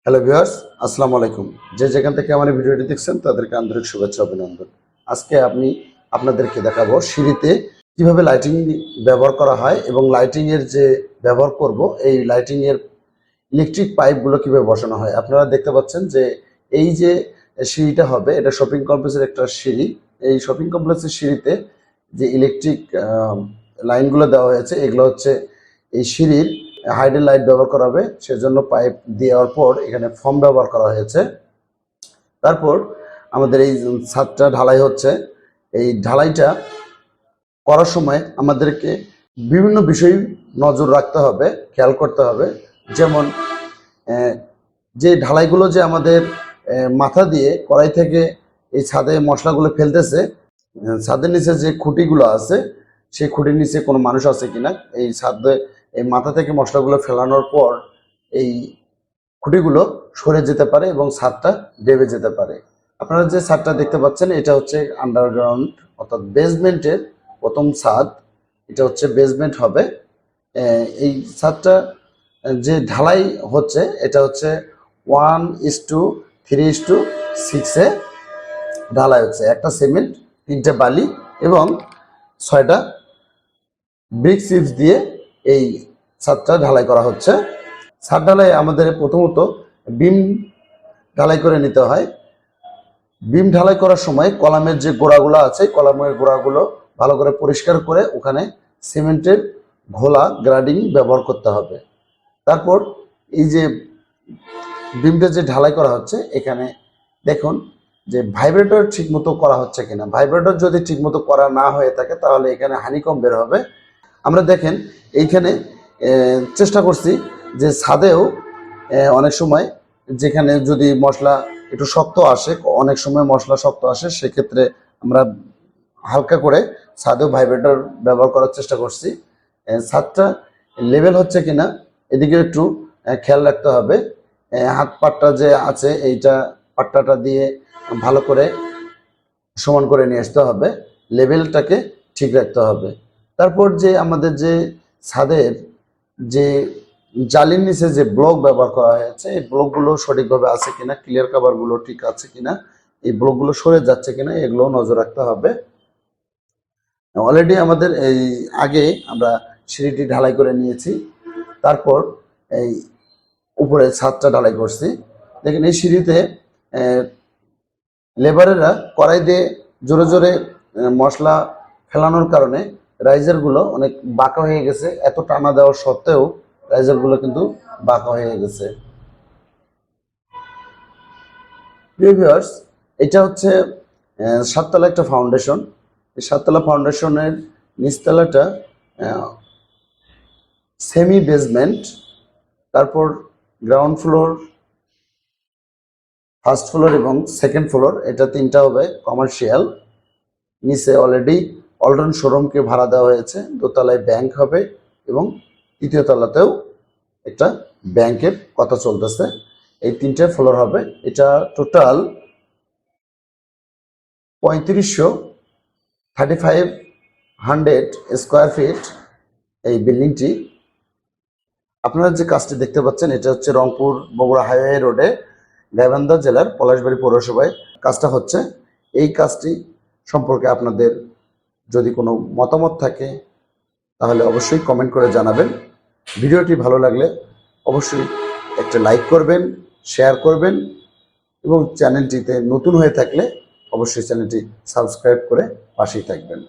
Hello viewers, আসসালামু আলাইকুম। যে যেখান থেকে আমার এই ভিডিওটি দেখছেন তাদেরকে আন্তরিক শুভেচ্ছা অভিনন্দন। আজকে আমি আপনাদেরকে দেখাবো সিঁড়িতে কিভাবে লাইটিং ব্যবহার করা হয় এবং লাইটিং এর যে ব্যবহার করব এই লাইটিং এর ইলেকট্রিক পাইপগুলো কিভাবে বসানো হয়। আপনারা দেখতে পাচ্ছেন যে এই যে সিঁড়িটা হবে এটা শপিং কমপ্লেক্সের একটা সিঁড়ি। এই শপিং কমপ্লেক্সের সিঁড়িতে যে ইলেকট্রিক লাইনগুলো দেওয়া হয়েছে এগুলো হচ্ছে এই সিঁড়ির হাইডের লাইট ব্যবহার করা হবে, সেজন্য পাইপ দেওয়ার পর এখানে ফর্ম ব্যবহার করা হয়েছে। তারপর আমাদের এই ছাদটা ঢালাই হচ্ছে। এই ঢালাইটা করার সময় আমাদেরকে বিভিন্ন বিষয় নজর রাখতে হবে, খেয়াল করতে হবে। যেমন যে ঢালাইগুলো যে আমাদের মাথা দিয়ে কড়াই থেকে এই ছাদে মশলাগুলো ফেলতেছে, ছাদের নিচে যে খুঁটিগুলো আছে সেই খুঁটির নিচে কোনো মানুষ আছে কিনা, এই ছাদে এই মাথা থেকে মশলাগুলো ফেলানোর পর এই খুঁটিগুলো সরে যেতে পারে এবং ছাদটা দেবে যেতে পারে। আপনারা যে ছাদটা দেখতে পাচ্ছেন এটা হচ্ছে আন্ডারগ্রাউন্ড অর্থাৎ বেসমেন্টের প্রথম ছাদ। এটা হচ্ছে বেসমেন্ট হবে। এই ছাদটা যে ঢালাই হচ্ছে এটা হচ্ছে 1:3:6 ঢালাই হচ্ছে। একটা সিমেন্ট, 3টে বালি এবং 6টা ব্রিক চিপস দিয়ে এই ছাদটা ঢালাই করা হচ্ছে। ছাদ ঢালাই আমাদের প্রথমত বিম ঢালাই করে নিতে হয়। বিম ঢালাই করার সময় কলামের যে গোড়াগুলো আছে কলামের গোড়াগুলো ভালো করে পরিষ্কার করে ওখানে সিমেন্টের ঘোলা গ্রাডিং ব্যবহার করতে হবে। তারপর এই যে বিমটা যে ঢালাই করা হচ্ছে এখানে দেখুন যে ভাইব্রেটর ঠিকমতো করা হচ্ছে কিনা। ভাইব্রেটর যদি ঠিকমতো করা না হয়ে থাকে তাহলে এখানে হানিকম বের হবে। আমরা দেখেন এইখানে চেষ্টা করছি যে ছাদেও অনেক সময় যেখানে যদি মশলা একটু শক্ত আসে, অনেক সময় মশলা শক্ত আসে, সেক্ষেত্রে আমরা হালকা করে ছাদেও ভাইব্রেটর ব্যবহার করার চেষ্টা করছি। ছাদটা লেভেল হচ্ছে কিনা এদিকে একটু খেয়াল রাখতে হবে। হাত পাট্টা যে আছে এইটা পাট্টাটা দিয়ে ভালো করে সমান করে নিয়ে আসতে হবে, লেভেলটাকে ঠিক রাখতে হবে। তারপর যে আমাদের যে ছাদের যে জালির নিচে যে ব্লক ব্যবহার করা হয়েছে এই ব্লকগুলো সঠিকভাবে আছে কিনা, ক্লিয়ার কাভারগুলো ঠিক আছে কিনা, এই ব্লকগুলো সরে যাচ্ছে কিনা এগুলো নজর রাখতে হবে। অলরেডি আমাদের এই আগে আমরা সিঁড়িটি ঢালাই করে নিয়েছি, তারপর এই উপরে ছাদটা ঢালাই করছি। দেখেন এই সিঁড়িতে লেবারেরা কড়াই দিয়ে জোরে জোরে মশলা ফেলানোর কারণে রাইজারগুলো অনেক বাঁকা হয়ে গেছে। এত টানা দেওয়ার সত্ত্বেও রাইজারগুলো কিন্তু বাঁকা হয়ে গেছে। ভিউয়ার্স, এটা হচ্ছে 7তলা একটা ফাউন্ডেশন। এই 7তলা ফাউন্ডেশনের নিচতলাটা সেমি বেসমেন্ট, তারপর গ্রাউন্ড ফ্লোর, ফার্স্ট ফ্লোর এবং সেকেন্ড ফ্লোর, এটা 3টা হবে কমার্শিয়াল। নিচে অলরেডি অল্টন শোরুমকে ভাড়া দেওয়া হয়েছে। দোতলায় ব্যাংক হবে এবং তৃতীয় তলাতেও একটা ব্যাংকের কথা চলতেছে। এই 3টে ফ্লোর হবে। এটা টোটাল 3500 স্কোয়ার ফিট এই বিল্ডিংটি। আপনারা যে কাজটি দেখতে পাচ্ছেন এটা হচ্ছে রংপুর বগুড়া হাইওয়ে রোডে গাইবান্ধা জেলার পলাশবাড়ী পৌরসভায় কাজটা হচ্ছে। এই কাজটি সম্পর্কে আপনাদের যদি কোনো মতামত থাকে তাহলে অবশ্যই কমেন্ট করে জানাবেন। ভিডিওটি ভালো লাগলে অবশ্যই একটা লাইক করবেন, শেয়ার করবেন এবং চ্যানেলটিতে নতুন হয়ে থাকলে অবশ্যই চ্যানেলটি সাবস্ক্রাইব করে পাশেই থাকবেন।